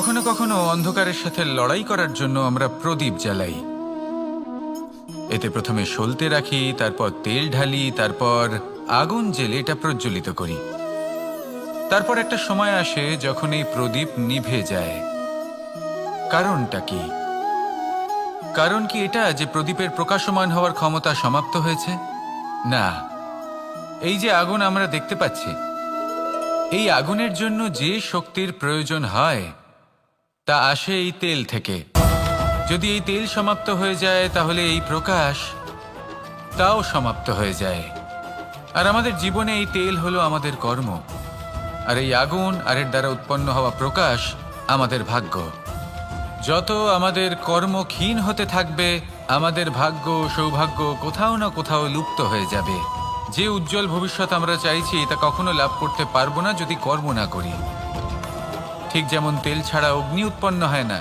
কখনো কখনো অন্ধকারের সাথে লড়াই করার জন্য আমরা প্রদীপ জ্বালাই। এতে প্রথমে সলতে রাখি, তারপর তেল ঢালি, তারপর আগুন জ্বেলে এটা প্রজ্বলিত করি। তারপর একটা সময় আসে যখন এই প্রদীপ নিভে যায়। কারণটা কি? কারণ কি এটা যে প্রদীপের প্রকাশমান হওয়ার ক্ষমতা সমাপ্ত হয়েছে? না, এই যে আগুন আমরা দেখতে পাচ্ছি, এই আগুনের জন্য যে শক্তির প্রয়োজন হয় তা আসে এই তেল থেকে। যদি এই তেল সমাপ্ত হয়ে যায় তাহলে এই প্রকাশ তাও সমাপ্ত হয়ে যায়। আর আমাদের জীবনে এই তেল হলো আমাদের কর্ম, আর এই আগুন আর এর দ্বারা উৎপন্ন হওয়া প্রকাশ আমাদের ভাগ্য। যত আমাদের কর্ম ক্ষীণ হতে থাকবে, আমাদের ভাগ্য সৌভাগ্য কোথাও না কোথাও লুপ্ত হয়ে যাবে। যে উজ্জ্বল ভবিষ্যৎ আমরা চাইছি তা কখনো লাভ করতে পারবো না যদি কর্ম না করি। ঠিক যেমন তেল ছাড়া অগ্নি উৎপন্ন হয় না,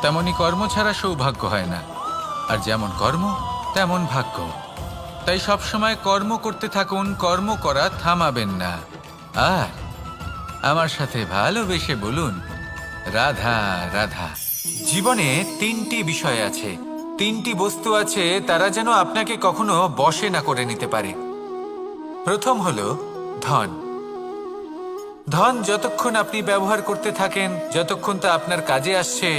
তেমনি কর্ম ছাড়া সৌভাগ্য হয় না। আর যেমন কর্ম তেমন ভাগ্য। তাই সবসময় কর্ম করতে থাকুন, কর্ম করা থামাবেন না। আর আমার সাথে ভালোবেসে বলুন, রাধা রাধা। জীবনে তিনটি বিষয় আছে, তিনটি বস্তু আছে, তারা যেন আপনাকে কখনো বশে না করে নিতে পারে। প্রথম হলো ধন। ধন যতক্ষণ আপনি ব্যবহার করতে থাকেন, যতক্ষণ তা আপনার কাজে আসছে,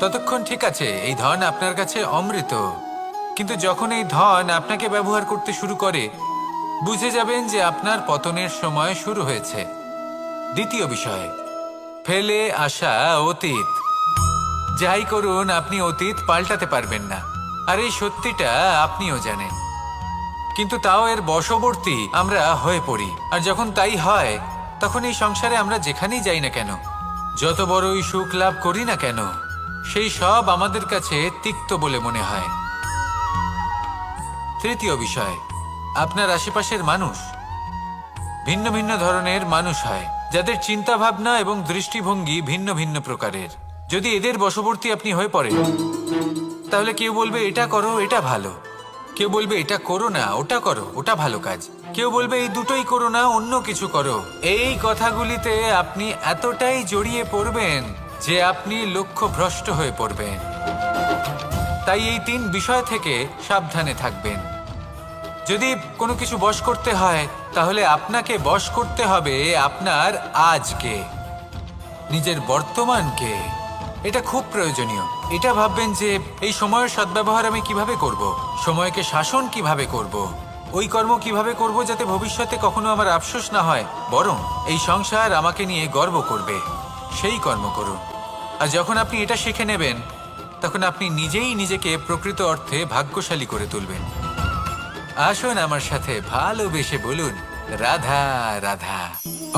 ততক্ষণ ঠিক আছে, এই ধন আপনার কাছে অমৃত। কিন্তু যখন এই ধন আপনাকে ব্যবহার করতে শুরু করে, বুঝে যাবেন যে আপনার পতনের সময় শুরু হয়েছে। দ্বিতীয় বিষয়, ফেলে আসা অতীত। যাই করুন, আপনি অতীত পাল্টাতে পারবেন না, আর এই সত্যিটা আপনিও জানেন। কিন্তু তাও এর বশবর্তী আমরা হয়ে পড়ি। আর যখন তাই হয়, তখন এই সংসারে আমরা যেখানেই যাই না কেন, যত বড়ই সুখ লাভ করি না কেন, সেই সব আমাদের কাছে তিক্ত বলে মনে হয়। তৃতীয় বিষয়, আপনার আশেপাশের মানুষ ভিন্ন ভিন্ন ধরনের মানুষ হয়, যাদের চিন্তা ভাবনা এবং দৃষ্টিভঙ্গি ভিন্ন ভিন্ন প্রকারের। যদি এদের বশবর্তী আপনি হয়ে পড়েন, তাহলে কেউ বলবে এটা করো, এটা ভালো। কেউ বলবে এটা করো না, ওটা করো, ওটা ভালো কাজ। কেউ বলবে এই দুটোই করো না, অন্য কিছু করো। এই কথাগুলিতে আপনি এতটাই জড়িয়ে পড়বেন যে আপনি লক্ষ্যভ্রষ্ট হয়ে পড়বেন। তাই এই তিন বিষয় থেকে সাবধানে থাকবেন। যদি কোনো কিছু বশ করতে হয়, তাহলে আপনাকে বশ করতে হবে আপনার আজকে, নিজের বর্তমানকে। এটা খুব প্রয়োজনীয়। এটা ভাববেন যে এই সময়ের সদ্ব্যবহার আমি কিভাবে করব, সময়কে শাসন কিভাবে করব, ওই কর্ম কিভাবে করব যাতে ভবিষ্যতে কখনো আমার আফসোস না হয়, বরং এই সংসার আমাকে নিয়ে গর্ব করবে, সেই কর্ম করুন। আর যখন আপনি এটা শিখে নেবেন, তখন আপনি নিজেই নিজেকে প্রকৃত অর্থে ভাগ্যশালী করে তুলবেন। আসুন আমার সাথে ভালোবেসে বলুন, রাধা রাধা।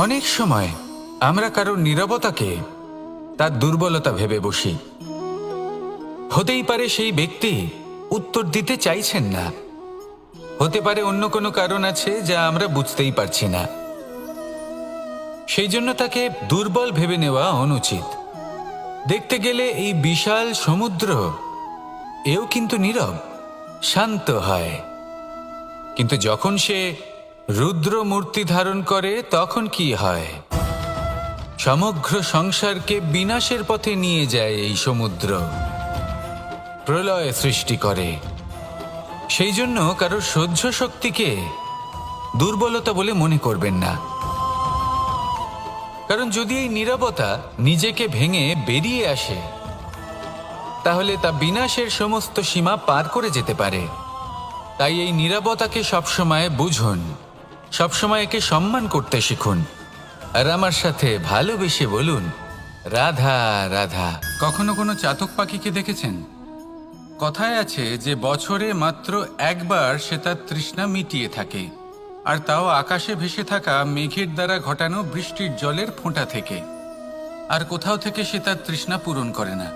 অনেক সময় আমরা কারোর নীরবতাকে তার দুর্বলতা ভেবে বসি। হতেই পারে সেই ব্যক্তি উত্তর দিতে চাইছেন না, হতে পারে অন্য কোনো কারণ আছে যা আমরা বুঝতেই পারছি না। সেই জন্য তাকে দুর্বল ভেবে নেওয়া অনুচিত। দেখতে গেলে এই বিশাল সমুদ্র এও কিন্তু নীরব, শান্ত হয়। কিন্তু যখন সে রুদ্র মূর্তি ধারণ করে, তখন কি হয়? সমগ্র সংসারকে বিনাশের পথে নিয়ে যায় এই সমুদ্র, প্রলয় সৃষ্টি করে। সেই জন্য কারোর সহ্য শক্তিকে দুর্বলতা বলে মনে করবেন না। কারণ যদি এই নীরবতা নিজেকে ভেঙে বেরিয়ে আসে, তাহলে তা বিনাশের সমস্ত সীমা পার করে যেতে পারে। তাই এই নীরবতাকে সবসময় বুঝুন, সবসময় একে সম্মান করতে শিখুন। আর আমার সাথে ভালোবেসে বলুন, রাধা রাধা। কখনো কোনো চাতক পাখিকে দেখেছেন? কথায় আছে যে বছরে মাত্র একবার সে তার তৃষ্ণা মিটিয়ে থাকে, আর তাও আকাশে ভেসে থাকা মেঘের দ্বারা ঘটানো বৃষ্টির জলের ফোঁটা থেকে। আর কোথাও থেকে সে তার তৃষ্ণা পূরণ করে না।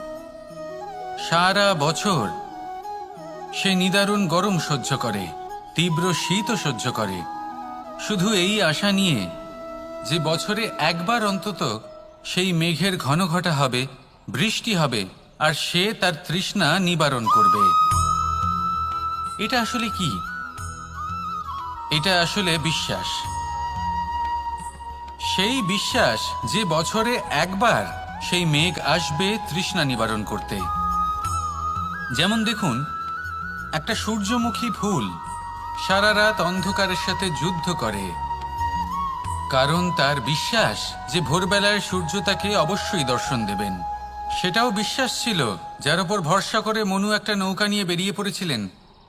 সারা বছর সে নিদারুণ গরম সহ্য করে, তীব্র শীতও সহ্য করে, শুধু এই আশা নিয়ে যে বছরে একবার অন্তত সেই মেঘের ঘন ঘটা হবে, বৃষ্টি হবে, আর সে তার তৃষ্ণা নিবারণ করবে। এটা আসলে কি? এটা আসলে বিশ্বাস। সেই বিশ্বাস যে বছরে একবার সেই মেঘ আসবে তৃষ্ণা নিবারণ করতে। যেমন দেখুন, একটা সূর্যমুখী ফুল সারা রাত অন্ধকারের সাথে যুদ্ধ করে, কারণ তার বিশ্বাস যে ভোরবেলায় সূর্য তাকে অবশ্যই দর্শন দেবেন। সেটাও বিশ্বাস ছিল যার উপর ভরসা করে মনু একটা নৌকা নিয়ে বেরিয়ে পড়েছিলেন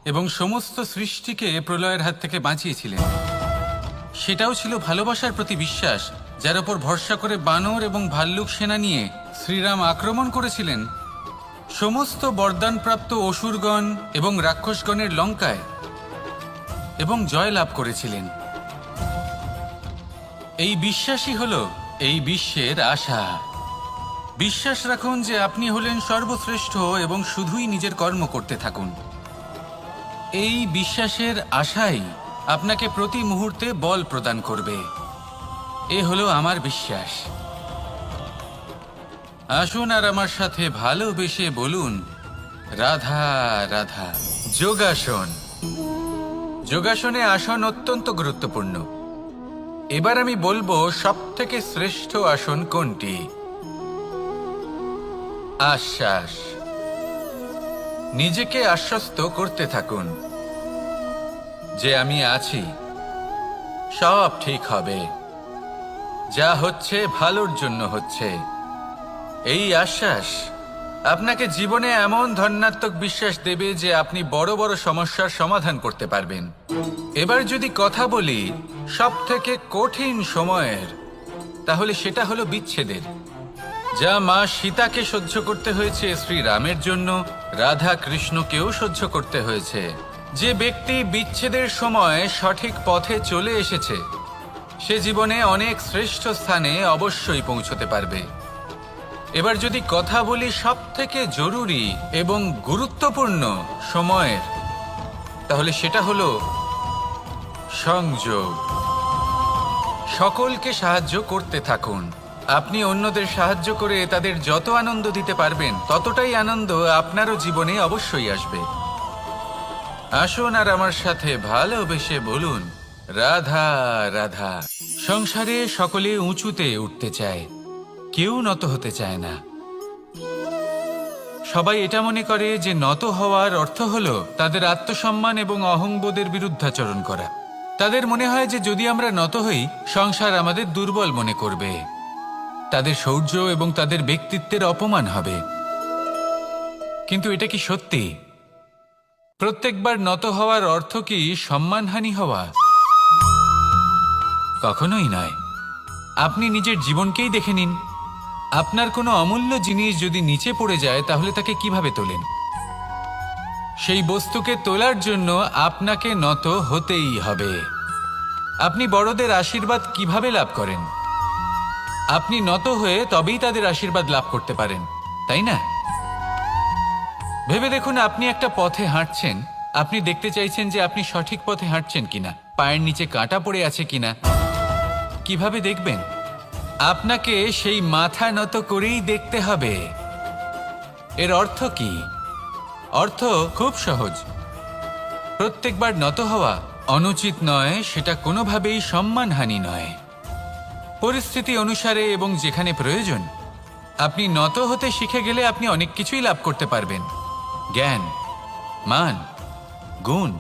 এবং সমস্ত সৃষ্টিকে প্রলয়ের হাত থেকে বাঁচিয়েছিলেন। সেটাও ছিল ভালোবাসার প্রতি বিশ্বাস যার উপর ভরসা করে বানর এবং ভাল্লুক সেনা নিয়ে শ্রীরাম আক্রমণ করেছিলেন সমস্ত বরদানপ্রাপ্ত অসুরগণ এবং রাক্ষসগণের লঙ্কায় এবং জয় লাভ করেছিলেন। এই বিশ্বাসই হলো এই বিশ্বের আশা। বিশ্বাস রাখুন যে আপনি হলেন সর্বশ্রেষ্ঠ এবং শুধুই নিজের কর্ম করতে থাকুন। এই বিশ্বাসের আশাই আপনাকে প্রতি মুহূর্তে বল প্রদান করবে। এ হলো আমার বিশ্বাস। আসুন আর আমার সাথে ভালোবেসে বলুন, রাধা রাধা। যোগাসন। যোগাসনে আসন অত্যন্ত গুরুত্বপূর্ণ। এবার আমি বলবো সবথেকে শ্রেষ্ঠ আসন কোনটি। আশ্বাস। নিজেকে আশ্বস্ত করতে থাকুন যে আমি আছি, সব ঠিক হবে, যা হচ্ছে ভালোর জন্য হচ্ছে। এই আশ্বাস আপনাকে জীবনে এমন ধন্যাত্মক বিশ্বাস দেবে যে আপনি বড় বড় সমস্যার সমাধান করতে পারবেন। এবার যদি কথা বলি সবথেকে কঠিন সময়ের, তাহলে সেটা হলো বিচ্ছেদের। যা মা সীতাকে সহ্য করতে হয়েছে শ্রীরামের জন্য, রাধা কৃষ্ণকেও সহ্য করতে হয়েছে। যে ব্যক্তি বিচ্ছেদের সময় সঠিক পথে চলে এসেছে সে জীবনে অনেক শ্রেষ্ঠ স্থানে অবশ্যই পৌঁছতে পারবে। এবার যদি কথা বলি সবথেকে জরুরি এবং গুরুত্বপূর্ণ সময়ের, তাহলে সেটা হলো সংযোগ। সকলকে সাহায্য করতে থাকুন। আপনি অন্যদের সাহায্য করে তাদের যত আনন্দ দিতে পারবেন ততটাই আনন্দ আপনারও জীবনে অবশ্যই আসবে। আসুন আর আমার সাথে ভালোবেসে বলুন, রাধা রাধা। সংসারে সকলে উঁচুতে উঠতে চায়, কেউ নত হতে চায় না। সবাই এটা মনে করে যে নত হওয়ার অর্থ হলো তাদের আত্মসম্মান এবং অহংবোধের বিরুদ্ধাচরণ করা। তাদের মনে হয় যে যদি আমরা নত হই সংসার আমাদের দুর্বল মনে করবে, তাদের শৌর্য এবং তাদের ব্যক্তিত্বের অপমান হবে। কিন্তু এটা কি সত্যি? প্রত্যেকবার নত হওয়ার অর্থ কি সম্মানহানি হওয়া? কখনোই নয়। আপনি নিজের জীবনকেই দেখে নিন। আপনার কোনো অমূল্য জিনিস যদি নিচে পড়ে যায় তাহলে তাকে কিভাবে তোলেন? সেই বস্তুকে তোলার জন্য আপনাকে নত হতেই হবে। আপনি বড়দের আশীর্বাদ কিভাবে লাভ করেন? আপনি নত হয়ে তবেই তাদের আশীর্বাদ লাভ করতে পারেন, তাই না? ভেবে দেখুন, আপনি একটা পথে হাঁটছেন, আপনি দেখতে চাইছেন যে আপনি সঠিক পথে হাঁটছেন কিনা, পায়ের নিচে কাঁটা পড়ে আছে কিনা। কিভাবে দেখবেন? আপনাকে সেই মাথা নত করেই দেখতে হবে। এর অর্থ কি? অর্থ খুব সহজ। প্রত্যেকবার নত হওয়া অনুচিত নয়, সেটা কোনোভাবেই সম্মানহানি নয়। পরিস্থিতি অনুসারে এবং যেখানে প্রয়োজন আপনি নত হতে শিখে গেলে আপনি অনেক কিছুই লাভ করতে পারবেন। জ্ঞান, মান, গুণ,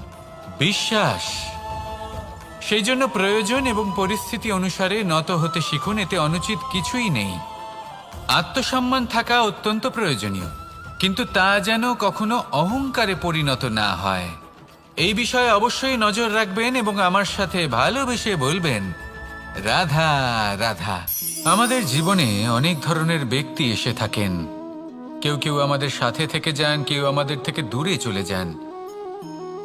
বিশ্বাস। সেই জন্য প্রয়োজন এবং পরিস্থিতি অনুসারে নত হতে শিখুন। এতে অনুচিত কিছুই নেই। আত্মসম্মান থাকা অত্যন্ত প্রয়োজনীয়, কিন্তু তা যেন কখনো অহংকারে পরিণত না হয়। এই বিষয়ে অবশ্যই নজর রাখবেন এবং আমার সাথে ভালোবেসে বলবেন, রাধা রাধা। আমাদের জীবনে অনেক ধরনের ব্যক্তি এসে থাকেন। কেউ কেউ আমাদের সাথে থেকে যান, কেউ আমাদের থেকে দূরে চলে যান।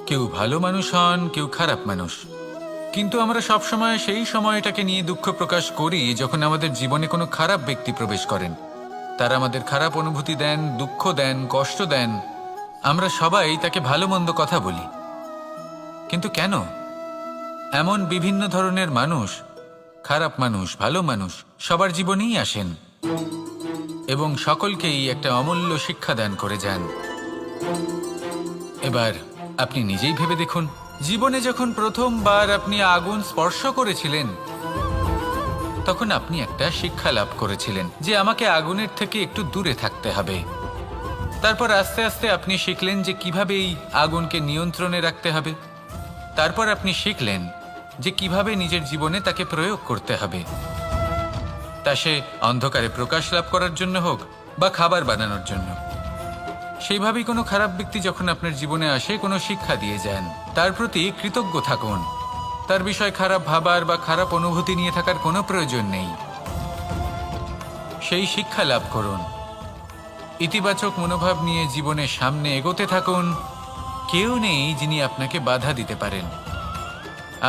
কেউ ভালো মানুষ হন, কেউ খারাপ মানুষ। কিন্তু আমরা সবসময় সেই সময়টাকে নিয়ে দুঃখ প্রকাশ করি যখন আমাদের জীবনে কোনো খারাপ ব্যক্তি প্রবেশ করেন। তারা আমাদের খারাপ অনুভূতি দেন, দুঃখ দেন, কষ্ট দেন। আমরা সবাই তাকে ভালো মন্দ কথা বলি। কিন্তু কেন? এমন বিভিন্ন ধরনের মানুষ, খারাপ মানুষ, ভালো মানুষ সবার জীবনেই আসেন এবং সকলকেই একটা অমূল্য শিক্ষা দান করে যান। এবার আপনি নিজেই ভেবে দেখুন, জীবনে যখন প্রথমবার আপনি আগুন স্পর্শ করেছিলেন তখন আপনি একটা শিক্ষা লাভ করেছিলেন যে আমাকে আগুনের থেকে একটু দূরে থাকতে হবে। তারপর আস্তে আস্তে আপনি শিখলেন যে কিভাবে এই আগুনকে নিয়ন্ত্রণে রাখতে হবে। তারপর আপনি শিখলেন যে কিভাবে নিজের জীবনে তাকে প্রয়োগ করতে হবে, তা সে অন্ধকারে প্রকাশ লাভ করার জন্য হোক বা খাবার বানানোর জন্য। সেইভাবেই কোনো খারাপ ব্যক্তি যখন আপনার জীবনে আসে কোনো শিক্ষা দিয়ে যান, তার প্রতি কৃতজ্ঞ থাকুন। তার বিষয় খারাপ ভাবার বা খারাপ অনুভূতি নিয়ে থাকার কোনো প্রয়োজন নেই। সেই শিক্ষা লাভ করুন, ইতিবাচক মনোভাব নিয়ে জীবনের সামনে এগোতে থাকুন। কেউ নেই যিনি আপনাকে বাধা দিতে পারেন।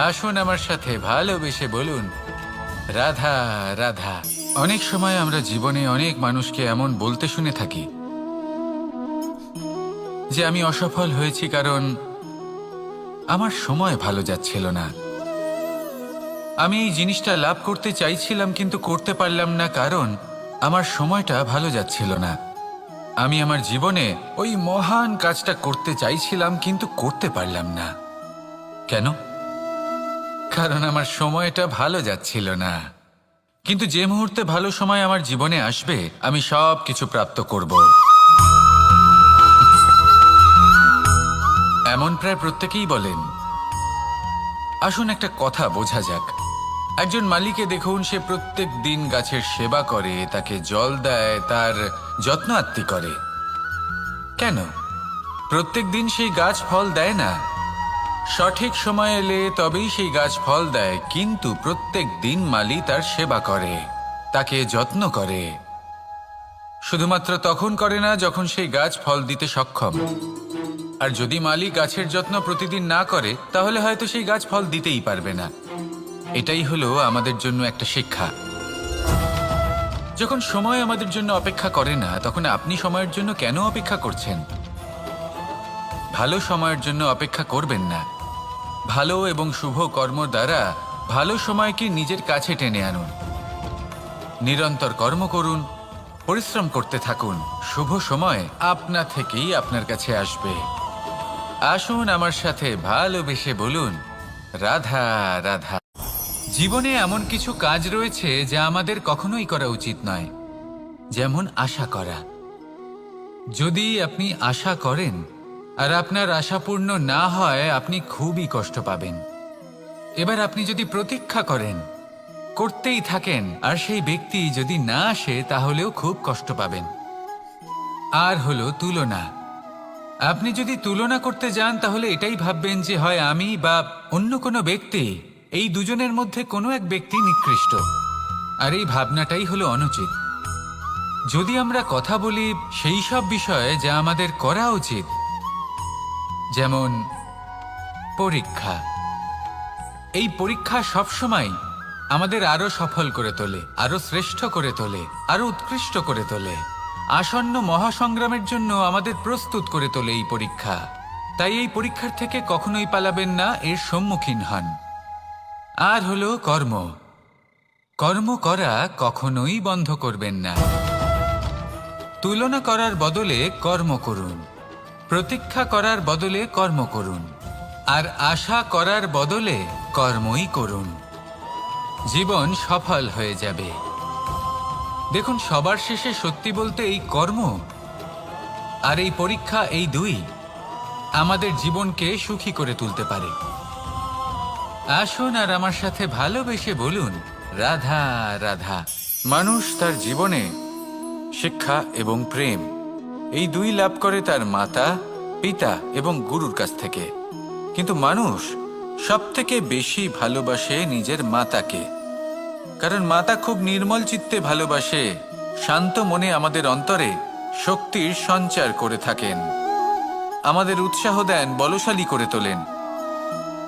আসুন আমার সাথে ভালোবেসে বলুন, রাধা রাধা। অনেক সময় আমরা জীবনে অনেক মানুষকে এমন বলতে শুনে থাকি যে আমি অসফল হয়েছি কারণ আমার সময় ভালো যাচ্ছিল না। আমি এই জিনিসটা লাভ করতে চাইছিলাম কিন্তু করতে পারলাম না কারণ আমার সময়টা ভালো যাচ্ছিল না। আমি আমার জীবনে ওই মহান কাজটা করতে চাইছিলাম কিন্তু করতে পারলাম না। কেন? কারণ আমার সময়টা ভালো যাচ্ছিল না। কিন্তু যে মুহূর্তে ভালো সময় আমার জীবনে আসবে আমি সব কিছু প্রাপ্ত করব। এমন প্রায় প্রত্যেকেই বলেন। আসুন একটা কথা বোঝা যাক। একজন মালিকে দেখুন, সে প্রত্যেক দিন গাছের সেবা করে, তাকে জল দেয়, তার যত্ন আত্তি করে। কেন? প্রত্যেক দিন সেই গাছ ফল দেয় না। সঠিক সময় এলে তবেই সেই গাছ ফল দেয়, কিন্তু প্রত্যেক দিন মালি তার সেবা করে, তাকে যত্ন করে। শুধুমাত্র তখন করে না যখন সেই গাছ ফল দিতে সক্ষম। আর যদি মালি গাছের যত্ন প্রতিদিন না করে তাহলে হয়তো সেই গাছ ফল দিতেই পারবে না। এটাই হলো আমাদের জন্য একটা শিক্ষা। যখন সময় আমাদের জন্য অপেক্ষা করে না তখন আপনি সময়ের জন্য কেন অপেক্ষা করছেন? ভালো সময়ের জন্য অপেক্ষা করবেন না। ভালো এবং শুভ কর্ম দ্বারা ভালো সময়কে নিজের কাছে টেনে আনুন। নিরন্তর কর্ম করুন, পরিশ্রম করতে থাকুন। শুভ সময় আপনা থেকেই আপনার কাছে আসবে। আসুন আমার সাথে ভালোবেসে বলুন, রাধা রাধা। জীবনে এমন কিছু কাজ রয়েছে যা আমাদের কখনোই করা উচিত নয়, যেমন আশা করা। যদি আপনি আশা করেন আর আপনার আশা পূর্ণ না হয় আপনি খুবই কষ্ট পাবেন। এবার আপনি যদি প্রতীক্ষা করেন, করতেই থাকেন, আর সেই ব্যক্তি যদি না আসে তাহলেও খুব কষ্ট পাবেন। আর হলো তুলনা। আপনি যদি তুলনা করতে যান তাহলে এটাই ভাববেন যে হয় আমি বা অন্য কোনো ব্যক্তি, এই দুজনের মধ্যে কোনো এক ব্যক্তি নিকৃষ্ট। আর এই ভাবনাটাই হলো অনুচিত। যদি আমরা কথা বলি সেই সব বিষয়ে যা আমাদের করা উচিত, যেমন পরীক্ষা। এই পরীক্ষা সবসময় আমাদের আরো সফল করে তোলে, আরো শ্রেষ্ঠ করে তোলে, আরো উৎকৃষ্ট করে তোলে। আসন্ন মহাসংগ্রামের জন্য আমাদের প্রস্তুত করে তোলে এই পরীক্ষা। তাই এই পরীক্ষার থেকে কখনোই পালাবেন না, এর সম্মুখীন হন। আর হলো কর্ম। কর্ম করা কখনোই বন্ধ করবেন না। তুলনা করার বদলে কর্ম করুন, প্রতীক্ষা করার বদলে কর্ম করুন, আর আশা করার বদলে কর্মই করুন। জীবন সফল হয়ে যাবে। দেখুন, সবার শেষে সত্যি বলতে এই কর্ম আর এই পরীক্ষা, এই দুই আমাদের জীবনকে সুখী করে তুলতে পারে। আসুন আর আমার সাথে ভালোবেসে বলুন, রাধা রাধা। মানুষ তার জীবনে শিক্ষা এবং প্রেম এই দুই লাভ করে তার মাতা, পিতা এবং গুরুর কাছ থেকে। কিন্তু মানুষ সবথেকে বেশি ভালোবাসে নিজের মাতাকে, কারণ মাতা খুব নির্মল চিত্তে ভালোবাসে, শান্ত মনে আমাদের অন্তরে শক্তির সঞ্চার করে থাকেন, আমাদের উৎসাহ দেন, বলশালী করে তোলেন।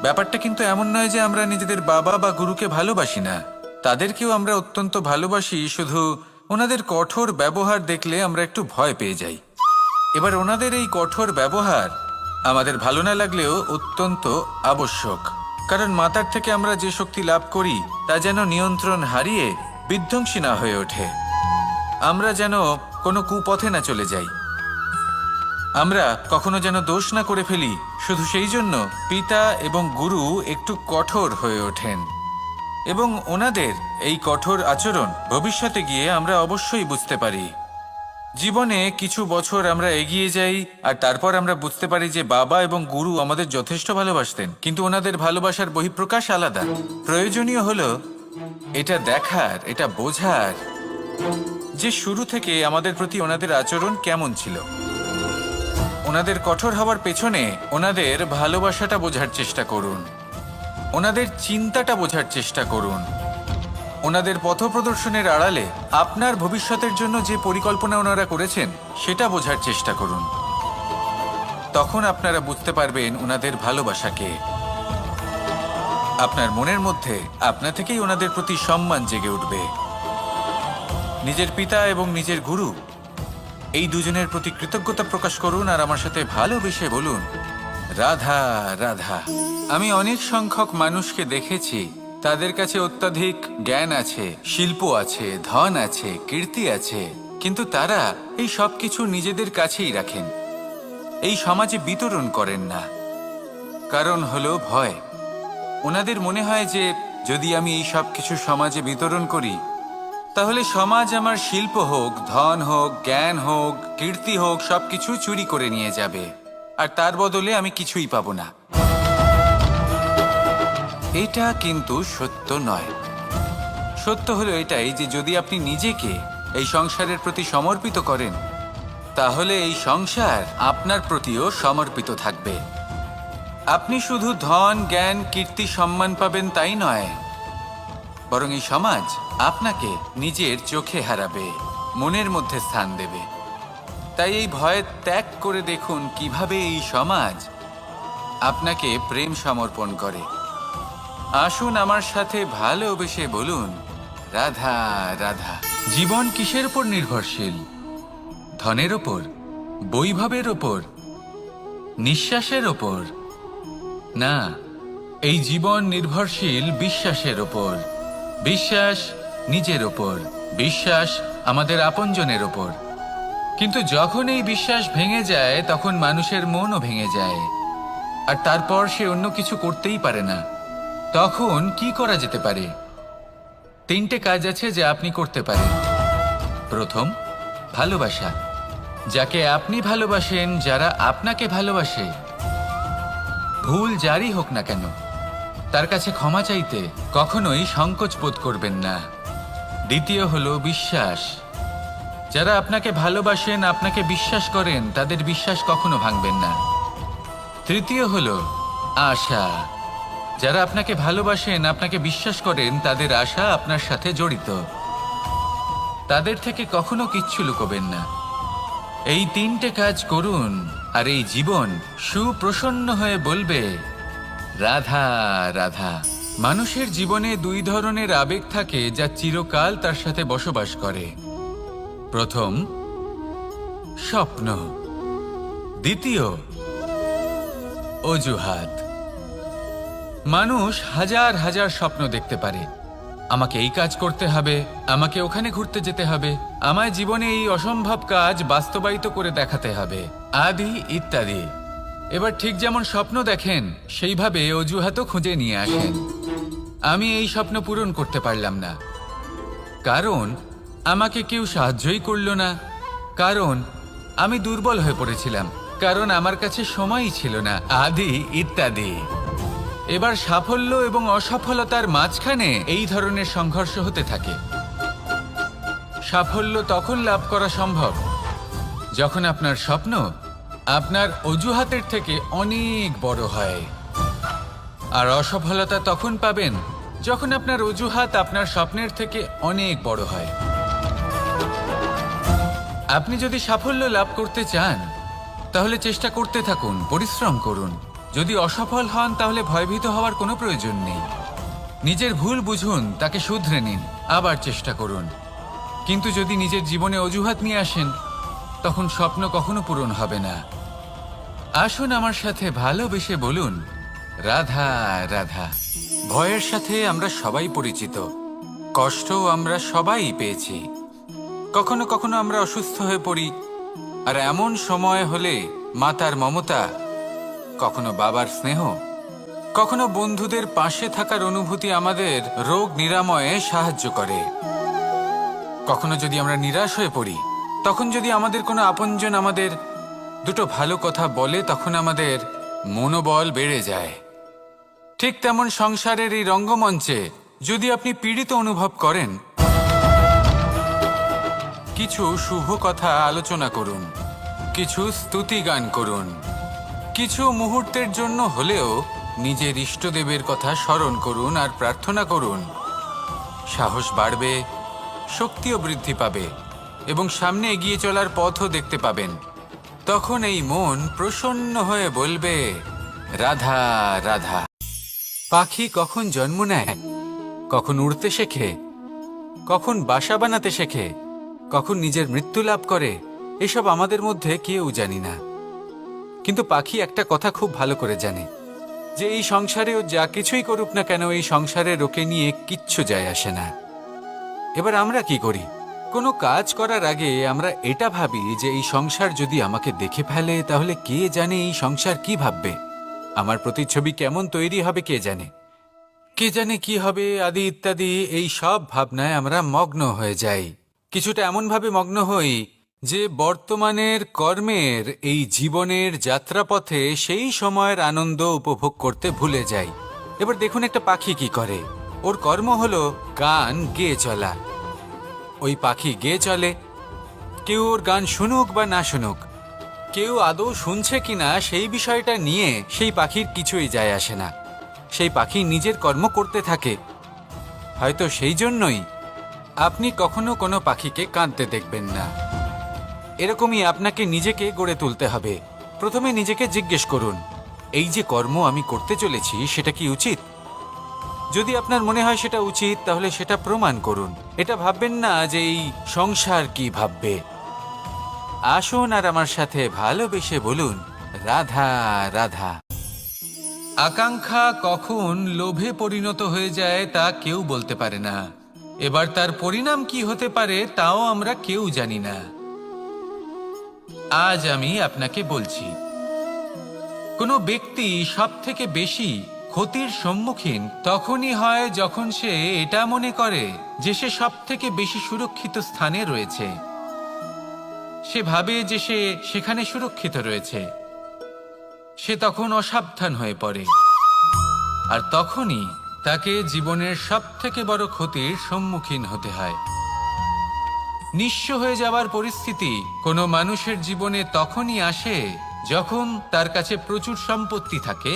ব্যাপারটা কিন্তু এমন নয় যে আমরা নিজেদের বাবা বা গুরুকে ভালোবাসি না, তাদেরকেও আমরা অত্যন্ত ভালোবাসি। শুধু ওনাদের কঠোর ব্যবহার দেখলে আমরা একটু ভয় পেয়ে যাই। এবার ওনাদের এই কঠোর ব্যবহার আমাদের ভালো না লাগলেও অত্যন্ত আবশ্যক, কারণ মাতার থেকে আমরা যে শক্তি লাভ করি তা যেন নিয়ন্ত্রণ হারিয়ে বিধ্বংসী না হয়ে ওঠে। আমরা যেন কোনো কুপথে না চলে যাই, আমরা কখনো যেন দোষ না করে ফেলি। শুধু সেই জন্য পিতা এবং গুরু একটু কঠোর হয়ে ওঠেন। এবং ওনাদের এই কঠোর আচরণ ভবিষ্যতে গিয়ে আমরা অবশ্যই বুঝতে পারি। জীবনে কিছু বছর আমরা এগিয়ে যাই আর তারপর আমরা বুঝতে পারি যে বাবা এবং গুরু আমাদের যথেষ্ট ভালোবাসতেন, কিন্তু ওনাদের ভালোবাসার বহিঃপ্রকাশ আলাদা। প্রয়োজনীয় হলো এটা দেখার, এটা বোঝার যে শুরু থেকে আমাদের প্রতি ওনাদের আচরণ কেমন ছিল। ওনাদের কঠোর হওয়ার পেছনে ওনাদের ভালোবাসাটা বোঝার চেষ্টা করুন, ওনাদের চিন্তাটা বোঝার চেষ্টা করুন, ওনাদের পথপ্রদর্শনের আড়ালে আপনার ভবিষ্যতের জন্য যে পরিকল্পনা ওনারা করেছেন সেটা বোঝার চেষ্টা করুন। তখন আপনারা বুঝতে পারবেন ওনাদের ভালোবাসাকে। আপনার মনের মধ্যে আপনা থেকেই ওনাদের প্রতি সম্মান জেগে উঠবে। নিজের পিতা এবং নিজের গুরু এই দুজনের প্রতি কৃতজ্ঞতা প্রকাশ করুন আর আমার সাথে ভালোবেসে বলুন, রাধা রাধা। আমি অনেক সংখ্যক মানুষকে দেখেছি, তাদের কাছে অত্যাধিক জ্ঞান আছে, শিল্প আছে, ধন আছে, কীর্তি আছে, কিন্তু তারা এই সব কিছু নিজেদের কাছেই রাখেন, এই সমাজে বিতরণ করেন না। কারণ হলো ভয়। ওনাদের মনে হয় যে যদি আমি এই সব কিছু সমাজে বিতরণ করি তাহলে সমাজ আমার শিল্প হোক, ধন হোক, জ্ঞান হোক, কীর্তি হোক, সবকিছু চুরি করে নিয়ে যাবে আর তার বদলে আমি কিছুই পাবো না। এটা কিন্তু সত্য নয়। সত্য হলো এটাই যে যদি আপনি নিজেকে এই সংসারের প্রতি সমর্পিত করেন তাহলে এই সংসার আপনার প্রতিও সমর্পিত থাকবে। আপনি শুধু ধন, জ্ঞান, কীর্তি, সম্মান পাবেন তাই নয়, বরং এই সমাজ আপনাকে নিজের চোখে হারাবে, মনের মধ্যে স্থান দেবে। তাই এই ভয় ত্যাগ করে দেখুন কিভাবে এই সমাজ আপনাকে প্রেম সমর্পণ করে। আসুন আমার সাথে ভালোবেসে বলুন, রাধা রাধা। জীবন কিসের উপর নির্ভরশীল? ধনের ওপর, বৈভবের ওপর, নিঃশ্বাসের ওপর? না, এই জীবন নির্ভরশীল বিশ্বাসের ওপর। বিশ্বাস নিজের ওপর, বিশ্বাস আমাদের আপনজনের ওপর। কিন্তু যখন এই বিশ্বাস ভেঙে যায় তখন মানুষের মনও ভেঙে যায় আর তারপর সে অন্য কিছু করতেই পারে না। তখন কি করা যেতে পারে? 3টে কাজ আছে যা আপনি করতে পারেন। প্রথম, ভালোবাসা। যাকে আপনি ভালোবাসেন, যারা আপনাকে ভালোবাসে, ভুল যারই হোক না কেন, তার কাছে ক্ষমা চাইতে কখনোই সংকোচ বোধ করবেন না। দ্বিতীয় হলো বিশ্বাস। যারা আপনাকে ভালোবাসেন, আপনাকে বিশ্বাস করেন, তাদের বিশ্বাস কখনো ভাঙবেন না। তৃতীয় হলো আশা। যারা আপনাকে ভালোবাসেন, আপনাকে বিশ্বাস করেন, তাদের আশা আপনার সাথে জড়িত। তাদের থেকে কখনো কিচ্ছু লুকোবেন না। এই 3টে কাজ করুন আর এই জীবন সুপ্রসন্ন হয়ে বলবে, রাধা রাধা। মানুষের জীবনে 2 ধরনের আবেগ থাকে যা চিরকাল তার সাথে বসবাস করে। প্রথম, স্বপ্ন। দ্বিতীয়, অজুহাত। মানুষ হাজার হাজার স্বপ্ন দেখতে পারে। আমাকে এই কাজ করতে হবে, আমাকে ওখানে ঘুরতে যেতে হবে, আমায় জীবনে এই অসম্ভব কাজ বাস্তবায়িত করে দেখাতে হবে, আদি ইত্যাদি। এবার ঠিক যেমন স্বপ্ন দেখেন সেইভাবে অজুহাতও খুঁজে নিয়ে আসেন। আমি এই স্বপ্ন পূরণ করতে পারলাম না, কারণ আমাকে কেউ সাহায্যই করল না, কারণ আমি দুর্বল হয়ে পড়েছিলাম, কারণ আমার কাছে সময়ই ছিল না, আদি ইত্যাদি। এবার সাফল্য এবং অসফলতার মাঝখানে এই ধরনের সংঘর্ষ হতে থাকে। সাফল্য তখন লাভ করা সম্ভব যখন আপনার স্বপ্ন আপনার অজুহাতের থেকে অনেক বড় হয়, আর অসফলতা তখন পাবেন যখন আপনার অজুহাত আপনার স্বপ্নের থেকে অনেক বড় হয়। আপনি যদি সাফল্য লাভ করতে চান তাহলে চেষ্টা করতে থাকুন, পরিশ্রম করুন। যদি অসফল হন তাহলে ভয়ভীত হওয়ার কোনো প্রয়োজন নেই। নিজের ভুল বুঝুন, তাকে শুধরে নিন, আবার চেষ্টা করুন। কিন্তু যদি নিজের জীবনে অজুহাত নিয়ে আসেন তখন স্বপ্ন কখনো পূরণ হবে না। আসুন আমার সাথে ভালোবেসে বলুন, রাধা রাধা। ভয়ের সাথে আমরা সবাই পরিচিত, কষ্টও আমরা সবাই পেয়েছি। কখনো কখনো আমরা অসুস্থ হয়ে পড়ি, আর এমন সময় হলে মাতার মমতা, কখনো বাবার স্নেহ, কখনো বন্ধুদের পাশে থাকার অনুভূতি আমাদের রোগ নিরাময়ে সাহায্য করে। কখনো যদি আমরা নিরাশ হয়ে পড়ি, তখন যদি আমাদের কোনো আপনজন আমাদের দুটো ভালো কথা বলে, তখন আমাদের মনোবল বেড়ে যায়। ঠিক তেমন সংসারের এই রঙ্গমঞ্চে যদি আপনি পীড়িত অনুভব করেন, কিছু শুভ কথা আলোচনা করুন, কিছু স্তুতি গান করুন, কিছু মুহূর্তের জন্য হলেও নিজের ইষ্টদেবের কথা স্মরণ করুন আর প্রার্থনা করুন। সাহস বাড়বে, শক্তিও বৃদ্ধি পাবে এবং সামনে এগিয়ে চলার পথও দেখতে পাবেন। তখন এই মন প্রসন্ন হয়ে বলবে, রাধা রাধা। পাখি কখন জন্ম নেয়, কখন উড়তে শেখে, কখন বাসা বানাতে শেখে, কখন নিজের মৃত্যু লাভ করে, এসব আমাদের মধ্যে কেউ জানি না। কিন্তু পাখি একটা কথা খুব ভালো করে জানে, যে এই সংসারেও যা কিছুই করুক না কেন, এই সংসারের ওকে নিয়ে কিচ্ছু যায় আসে না। এবার আমরা কি করি? কোনো কাজ করার আগে আমরা এটা ভাবি যে এই সংসার যদি আমাকে দেখে ফেলে, তাহলে কে জানে এই সংসার কি ভাববে, আমার প্রতিচ্ছবি কেমন তৈরি হবে কে জানে, কে জানে কি হবে আদি ইত্যাদি। এই সব ভাবনায় আমরা মগ্ন হয়ে যাই। কিছুটা এমনভাবে মগ্ন হই যে বর্তমানের কর্মের এই জীবনের যাত্রাপথে সেই সময়ের আনন্দ উপভোগ করতে ভুলে যাই। এবার দেখুন একটা পাখি কি করে, ওর কর্ম হলো গান গেয়ে চলা। ওই পাখি গেয়ে চলে, কেউ ওর গান শুনুক বা না শুনুক, কেউ আদৌ শুনছে কিনা সেই বিষয়টা নিয়ে সেই পাখির কিছুই যায় আসে না। সেই পাখি নিজের কর্ম করতে থাকে। হয়তো সেই জন্যই আপনি কখনো কোনো পাখিকে কাঁদতে দেখবেন না। এরকমই আপনাকে নিজেকে গড়ে তুলতে হবে। প্রথমে নিজেকে জিজ্ঞেস করুন, এই যে কর্ম আমি করতে চলেছি সেটা কি উচিত? যদি আপনার মনে হয় সেটা উচিত, তাহলে সেটা প্রমাণ করুন। এটা ভাববেন না যে এই সংসার কি ভাববে। আসুন আর আমার সাথে ভালোবেসে বলুন, রাধা রাধা। আকাঙ্ক্ষা কখন লোভে পরিণত হয়ে যায় তা কেউ বলতে পারে না। এবার তার পরিণাম কি হতে পারে তাও আমরা কেউ জানি না। আজ আমি আপনাকে বলছি, কোনো ব্যক্তি সবথেকে বেশি ক্ষতির সম্মুখীন তখনই হয় যখন সে এটা মনে করে যে সে সবথেকে বেশি সুরক্ষিত স্থানে রয়েছে। সে ভাবে যে সে সেখানে সুরক্ষিত রয়েছে। সে তখন অসাবধান হয়ে পড়ে, আর তখনই তাকে জীবনের সবথেকে বড় ক্ষতির সম্মুখীন হতে হয়। নিঃস্ব হয়ে যাওয়ার পরিস্থিতি কোনো মানুষের জীবনে তখনই আসে যখন তার কাছে প্রচুর সম্পত্তি থাকে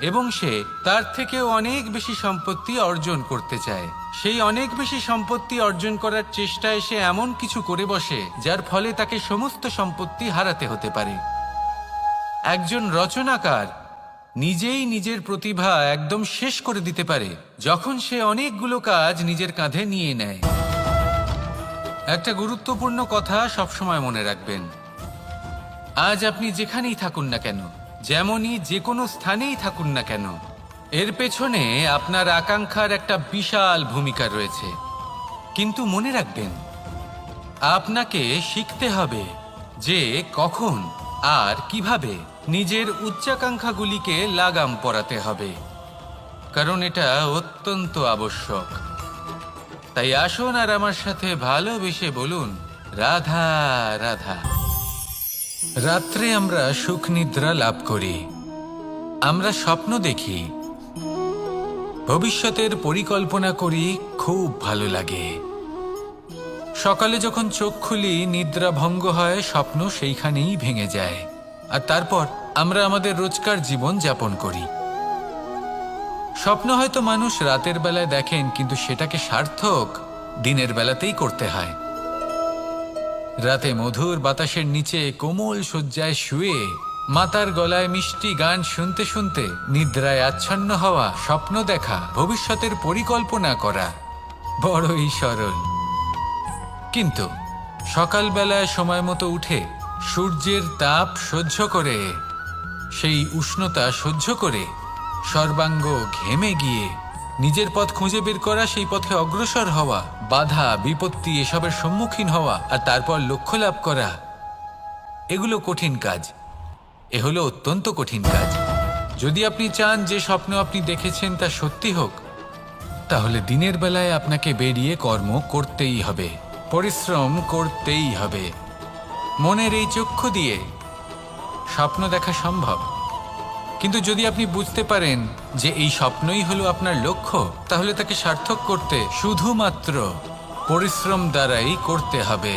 এবং সে তার থেকেও অনেক বেশি সম্পত্তি অর্জন করতে চায়। সেই অনেক বেশি সম্পত্তি অর্জন করার চেষ্টায় সে এমন কিছু করে বসে যার ফলে তাকে সমস্ত সম্পত্তি হারাতে হতে পারে। একজন রচনাকার নিজেই নিজের প্রতিভা একদম শেষ করে দিতে পারে যখন সে অনেকগুলো কাজ নিজের কাঁধে নিয়ে নেয়। একটা গুরুত্বপূর্ণ কথা সবসময় মনে রাখবেন, আজ আপনি যেখানেই থাকুন না কেন, যেমনই যে কোনো স্থানেই থাকুন না কেন, এর পেছনে আপনার আকাঙ্ক্ষার একটা বিশাল ভূমিকা রয়েছে। কিন্তু মনে রাখবেন, আপনাকে শিখতে হবে যে কখন আর কিভাবে নিজের উচ্চাকাঙ্ক্ষাগুলিকে লাগাম পরাতে হবে, কারণ এটা অত্যন্ত আবশ্যক। তাই আসুন আর আমার সাথে ভালোবেসে বলুন, রাধা রাধা। রাত্রে আমরা সুখ নিদ্রা লাভ করি, আমরা স্বপ্ন দেখি, ভবিষ্যতের পরিকল্পনা করি, খুব ভালো লাগে। সকালে যখন চোখ খুলি নিদ্রা ভঙ্গ হয়, স্বপ্ন সেইখানেই ভেঙে যায়, আর তারপর আমরা আমাদের রোজকার জীবন যাপন করি। স্বপ্ন হয়তো মানুষ রাতের বেলায় দেখেন, কিন্তু সেটাকে সার্থক দিনের বেলাতেই করতে হয়। রাতে মধুর বাতাসের নিচে কোমল শয্যায় শুয়ে মাতার গলায় মিষ্টি গান শুনতে শুনতে নিদ্রায় আচ্ছন্ন হওয়া, স্বপ্ন দেখা, ভবিষ্যতের পরিকল্পনা করা বড়ই সরল। কিন্তু সকালবেলায় সময় মতো উঠে সূর্যের তাপ সহ্য করে, সেই উষ্ণতা সহ্য করে সর্বাঙ্গ ঘেমে গিয়ে নিজের পথ খুঁজে বের করা, সেই পথে অগ্রসর হওয়া, বাধা বিপত্তি এসবের সম্মুখীন হওয়া, আর তারপর লক্ষ্য লাভ করা, এগুলো কঠিন কাজ। এ হলো অত্যন্ত কঠিন কাজ। যদি আপনি চান যে স্বপ্ন আপনি দেখেছেন তা সত্যি হোক, তাহলে দিনের বেলায় আপনাকে বেরিয়ে কর্ম করতেই হবে, পরিশ্রম করতেই হবে। মনের এই চক্ষু দিয়ে স্বপ্ন দেখা সম্ভব, কিন্তু যদি আপনি বুঝতে পারেন যে এই স্বপ্নই হলো আপনার লক্ষ্য, তাহলে তাকে সার্থক করতে শুধুমাত্র পরিশ্রম দ্বারাই করতে হবে।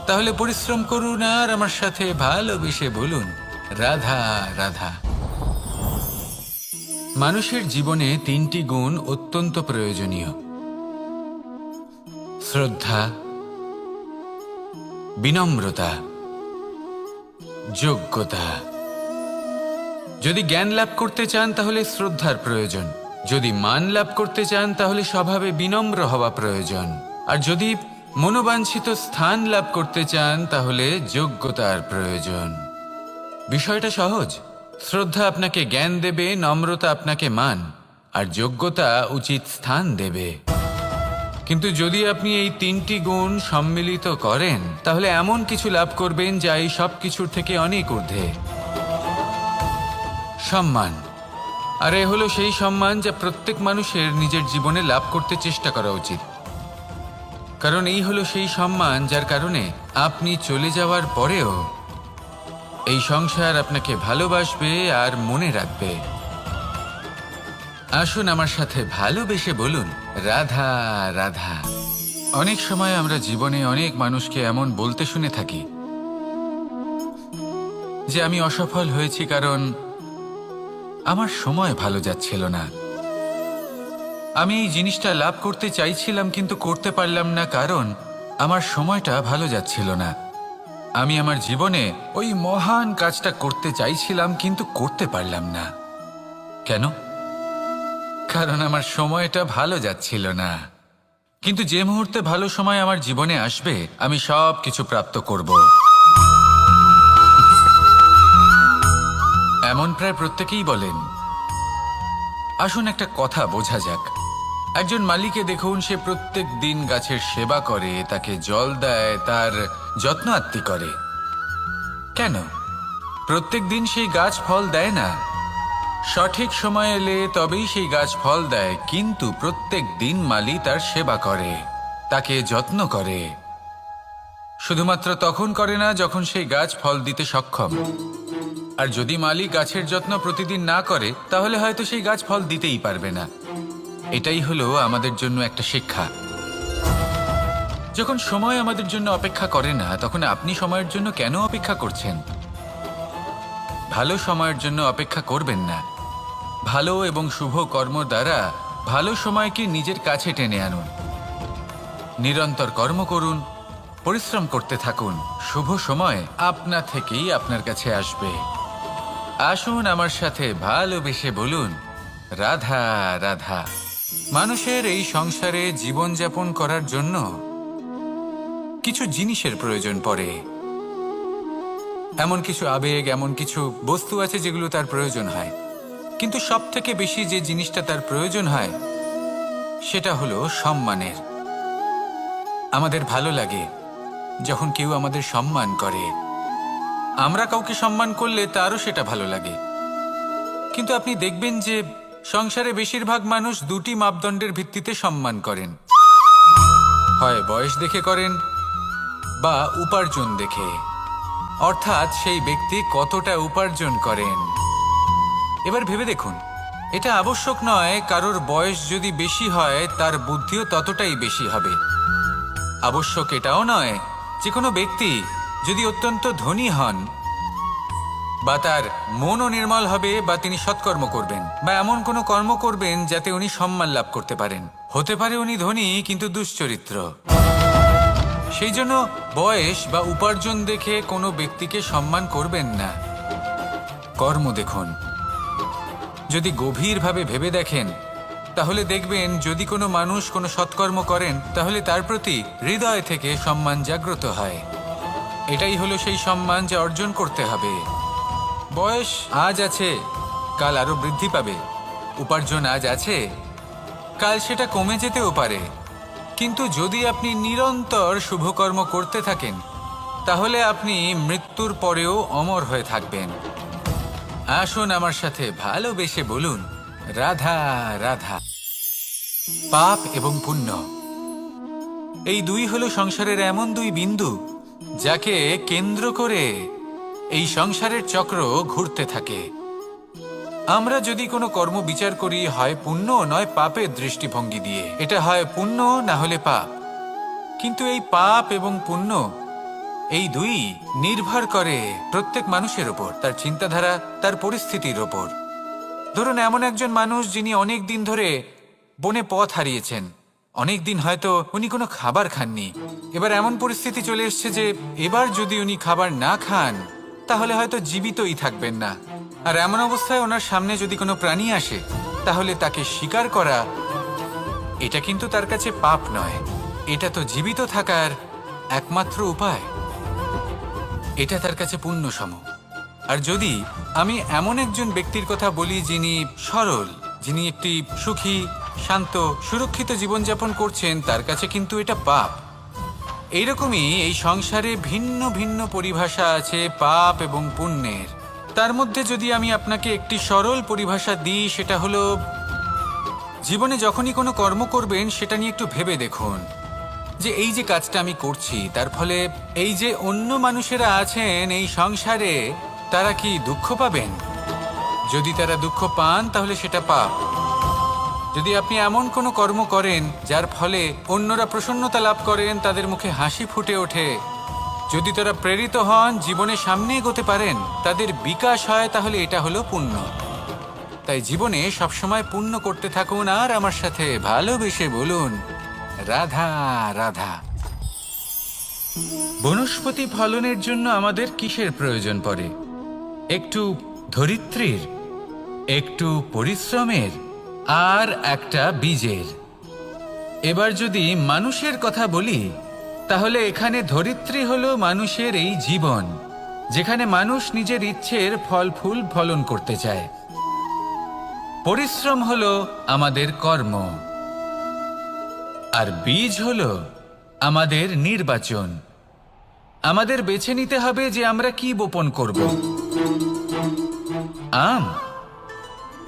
তাহলে পরিশ্রম করুন আর আমার সাথে ভালোবেসে বলুন, রাধা রাধা। মানুষের জীবনে 3টি গুণ অত্যন্ত প্রয়োজনীয়: শ্রদ্ধা, বিনম্রতা, যোগ্যতা। যদি জ্ঞান লাভ করতে চান তাহলে শ্রদ্ধার প্রয়োজন, যদি মান লাভ করতে চান তাহলে স্বভাবে বিনম্র হওয়া প্রয়োজন, আর যদি মনোবাঞ্ছিত স্থান লাভ করতে চান তাহলে যোগ্যতার প্রয়োজন। বিষয়টা সহজ। শ্রদ্ধা আপনাকে জ্ঞান দেবে, নম্রতা আপনাকে মান, আর যোগ্যতা উচিত স্থান দেবে। কিন্তু যদি আপনি এই 3টি গুণ সম্মিলিত করেন তাহলে এমন কিছু লাভ করবেন যা এই সব কিছুর থেকে অনেক ঊর্ধ্বে। সম্মান। আর এ হলো সেই সম্মান যা প্রত্যেক মানুষের নিজের জীবনে লাভ করতে চেষ্টা করা উচিত, কারণ এই হলো সেই সম্মান যার কারণে আপনি চলে যাওয়ার পরেও এই সংসার আপনাকে ভালোবাসবে আর মনে রাখবে। আসুন আমার সাথে ভালোবেসে বলুন, রাধা রাধা। অনেক সময় আমরা জীবনে অনেক মানুষকে এমন বলতে শুনে থাকি যে আমি অসফল হয়েছি কারণ আমার সময় ভালো যাচ্ছিল না, আমি এই জিনিসটা লাভ করতে চাইছিলাম কিন্তু করতে পারলাম না কারণ আমার সময়টা ভালো যাচ্ছিল না, আমি আমার জীবনে ওই মহান কাজটা করতে চাইছিলাম কিন্তু করতে পারলাম না। কেন? কারণ আমার সময়টা ভালো যাচ্ছিল না। কিন্তু যে মুহূর্তে ভালো সময় আমার জীবনে আসবে আমি সব কিছু প্রাপ্ত করব। এমন প্রায় প্রত্যেকেই বলেন। আসুন একটা কথা বোঝা যাক। একজন মালিকে দেখুন, সে প্রত্যেক দিন গাছের সেবা করে, তাকে জল দেয়, তার যত্ন আত্তি করে। কেন? প্রত্যেক দিন সেই গাছ ফল দেয় না। সঠিক সময় এলে তবেই সেই গাছ ফল দেয়, কিন্তু প্রত্যেক দিন মালি তার সেবা করে, তাকে যত্ন করে। শুধুমাত্র তখন করে না যখন সেই গাছ ফল দিতে সক্ষম। আর যদি মালি গাছের যত্ন প্রতিদিন না করে তাহলে হয়তো সেই গাছ ফল দিতেই পারবে না। এটাই হলো আমাদের জন্য একটা শিক্ষা। যখন সময় আমাদের জন্য অপেক্ষা করে না তখন আপনি সময়ের জন্য কেন অপেক্ষা করছেন? ভালো সময়ের জন্য অপেক্ষা করবেন না। ভালো এবং শুভ কর্ম দ্বারা ভালো সময়কে নিজের কাছে টেনে আনুন। নিরন্তর কর্ম করুন, পরিশ্রম করতে থাকুন, শুভ সময় আপনা থেকেই আপনার কাছে আসবে। আসুন আমার সাথে ভালোবেসে বলুন, রাধা রাধা। মানুষের এই সংসারে জীবনযাপন করার জন্য কিছু জিনিসের প্রয়োজন পড়ে। এমন কিছু আবেগ, এমন কিছু বস্তু আছে যেগুলো তার প্রয়োজন হয়, কিন্তু সব থেকে বেশি যে জিনিসটা তার প্রয়োজন হয় সেটা হলো সম্মানের। আমাদের ভালো লাগে যখন কেউ আমাদের সম্মান করে। আমরা কাউকে সম্মান করলে তারও সেটা ভালো লাগে। কিন্তু আপনি দেখবেন যে সংসারে বেশিরভাগ মানুষ 2টি মাপদণ্ডের ভিত্তিতে সম্মান করেন। হয় বয়স দেখে করেন বা উপার্জন দেখে, অর্থাৎ সেই ব্যক্তি কতটা উপার্জন করেন। এবার ভেবে দেখুন, এটা আবশ্যক নয় কারোর বয়স যদি বেশি হয় তার বুদ্ধিও ততটাই বেশি হবে। আবশ্যক এটাও নয় যে কোনো ব্যক্তি যদি অত্যন্ত ধনী হন বা তার মনও নির্মল হবে বা তিনি সৎকর্ম করবেন বা এমন কোনো কর্ম করবেন যাতে উনি সম্মান লাভ করতে পারেন। হতে পারে উনি ধনী কিন্তু দুশ্চরিত্র। সেই জন্য বয়স বা উপার্জন দেখে কোনো ব্যক্তিকে সম্মান করবেন না। কর্ম দেখুন। যদি গভীরভাবে ভেবে দেখেন তাহলে দেখবেন যদি কোনো মানুষ কোনো সৎকর্ম করেন তাহলে তার প্রতি হৃদয় থেকে সম্মান জাগ্রত হয়। এটাই হলো সেই সম্মান যা অর্জন করতে হবে। বয়স আজ আছে, কাল আরো বৃদ্ধি পাবে। উপার্জন আজ আছে, কাল সেটা কমে যেতেও পারে। কিন্তু যদি আপনি নিরন্তর শুভকর্ম করতে থাকেন তাহলে আপনি মৃত্যুর পরেও অমর হয়ে থাকবেন। আসুন আমার সাথে ভালোবেসে বলুন, রাধা রাধা। পাপ এবং পুণ্য, এই দুই হলো সংসারের এমন দুই বিন্দু যাকে কেন্দ্র করে এই সংসারের চক্র ঘুরতে থাকে। আমরা যদি কোনো কর্ম বিচার করি, হয় পুণ্য নয় পাপের দৃষ্টিভঙ্গি দিয়ে, এটা হয় পুণ্য না হলে পাপ। কিন্তু এই পাপ এবং পুণ্য এই দুই নির্ভর করে প্রত্যেক মানুষের ওপর, তার চিন্তাধারা, তার পরিস্থিতির ওপর। ধরুন এমন একজন মানুষ যিনি অনেক দিন ধরে বনে পথ হারিয়েছেন, অনেক দিন হয়তো উনি কোনো খাবার খাননি। এবার এমন পরিস্থিতি চলে এসছে যে এবার যদি উনি খাবার না খান তাহলে হয়তো জীবিতই থাকবেন না। আর এমন অবস্থায় ওনার সামনে যদি কোনো প্রাণী আসে তাহলে তাকে শিকার করা, এটা কিন্তু তার কাছে পাপ নয়, এটা তো জীবিত থাকার একমাত্র উপায়। এটা তার কাছে পুণ্যসম। আর যদি আমি এমন একজন ব্যক্তির কথা বলি যিনি সরল, যিনি একটি সুখী, শান্ত, সুরক্ষিত জীবনযাপন করছেন, তার কাছে কিন্তু এটা পাপ। এইরকমই এই সংসারে ভিন্ন ভিন্ন পরিভাষা আছে পাপ এবং পুণ্যের। তার মধ্যে যদি আমি আপনাকে একটি সরল পরিভাষা দিই, সেটা হলো, জীবনে যখনই কোনো কর্ম করবেন সেটা নিয়ে একটু ভেবে দেখুন যে এই যে কাজটা আমি করছি তার ফলে এই যে অন্য মানুষেরা আছেন এই সংসারে, তারা কি দুঃখ পাবেন? যদি তারা দুঃখ পান তাহলে সেটা পাপ। যদি আপনি এমন কোনো কর্ম করেন যার ফলে অন্যরা প্রসন্নতা লাভ করেন, তাদের মুখে হাসি ফুটে ওঠে, যদি তারা প্রেরিত হন, জীবনে সামনে এগোতে পারেন, তাদের বিকাশ হয়, তাহলে এটা হলো পুণ্য। তাই জীবনে সবসময় পুণ্য করতে থাকুন আর আমার সাথে ভালোবেসে বলুন, রাধা রাধা। বনস্পতি ফলনের জন্য আমাদের কিসের প্রয়োজন পড়ে? একটু ধরিত্রীর, একটু পরিশ্রমের, আর একটা বীজের। এবার যদি মানুষের কথা বলি তাহলে এখানে ধরিত্রী হলো মানুষের এই জীবন, যেখানে মানুষ নিজের ইচ্ছের ফল ফুল ফলন করতে চায়। পরিশ্রম হলো আমাদের কর্ম, আর বীজ হলো আমাদের নির্বাচন। আমাদের বেছে নিতে হবে যে আমরা কি বপন করব, আম